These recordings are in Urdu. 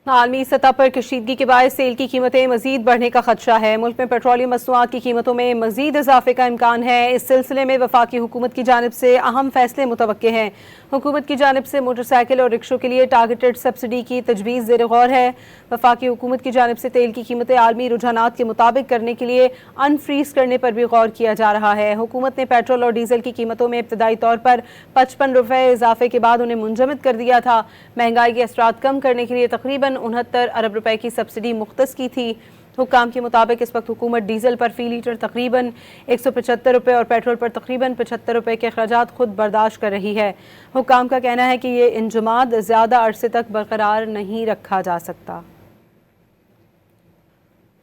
عالمی سطح پر کشیدگی کے باعث تیل کی قیمتیں مزید بڑھنے کا خدشہ ہے۔ ملک میں پیٹرولیم مصنوعات کی قیمتوں میں مزید اضافے کا امکان ہے۔ اس سلسلے میں وفاقی حکومت کی جانب سے اہم فیصلے متوقع ہیں۔ حکومت کی جانب سے موٹر سائیکل اور رکشوں کے لیے ٹارگیٹڈ سبسڈی کی تجویز زیر غور ہے۔ وفاقی حکومت کی جانب سے تیل کی قیمتیں عالمی رجحانات کے مطابق کرنے کے لیے ان فریز کرنے پر بھی غور کیا جا رہا ہے۔ حکومت نے پیٹرول اور ڈیزل کی قیمتوں میں ابتدائی طور پر 55 روپے اضافے کے بعد انہیں منجمد کر دیا تھا۔ مہنگائی کے اثرات کم کرنے کے لیے تقریباً 69 ارب روپے کی سبسڈی مختص کی تھی۔ حکام کے مطابق اس وقت حکومت ڈیزل پر فی لیٹر تقریباً 175 روپے اور پیٹرول پر تقریباً 75 روپے کے اخراجات خود برداشت کر رہی ہے۔ حکام کا کہنا ہے کہ یہ انجماد زیادہ عرصے تک برقرار نہیں رکھا جا سکتا۔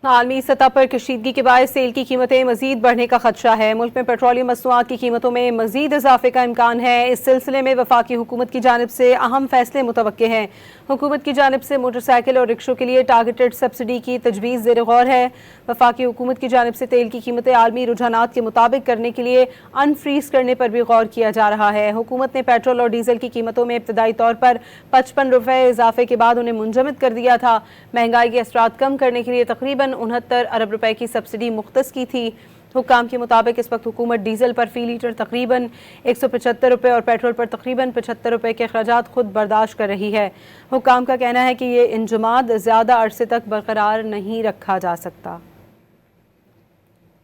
عالمی سطح پر کشیدگی کے باعث تیل کی قیمتیں مزید بڑھنے کا خدشہ ہے۔ ملک میں پیٹرولیم مصنوعات کی قیمتوں میں مزید اضافے کا امکان ہے۔ اس سلسلے میں وفاقی حکومت کی جانب سے اہم فیصلے متوقع ہیں۔ حکومت کی جانب سے موٹر سائیکل اور رکشوں کے لیے ٹارگیٹڈ سبسڈی کی تجویز زیر غور ہے۔ وفاقی حکومت کی جانب سے تیل کی قیمتیں عالمی رجحانات کے مطابق کرنے کے لیے ان فریز کرنے پر بھی غور کیا جا رہا ہے۔ حکومت نے پیٹرول اور ڈیزل کی قیمتوں میں ابتدائی طور پر 55 روپے اضافے کے بعد انہیں منجمد کر دیا تھا۔ مہنگائی کے اثرات کم کرنے کے لیے تقریباً 69 ارب روپے کی سبسڈی مختص کی تھی۔ حکام کے مطابق اس وقت حکومت ڈیزل پر فی لیٹر تقریباً 175 روپے اور پیٹرول پر تقریباً 75 روپے کے اخراجات خود برداشت کر رہی ہے۔ حکام کا کہنا ہے کہ یہ انجماد زیادہ عرصے تک برقرار نہیں رکھا جا سکتا۔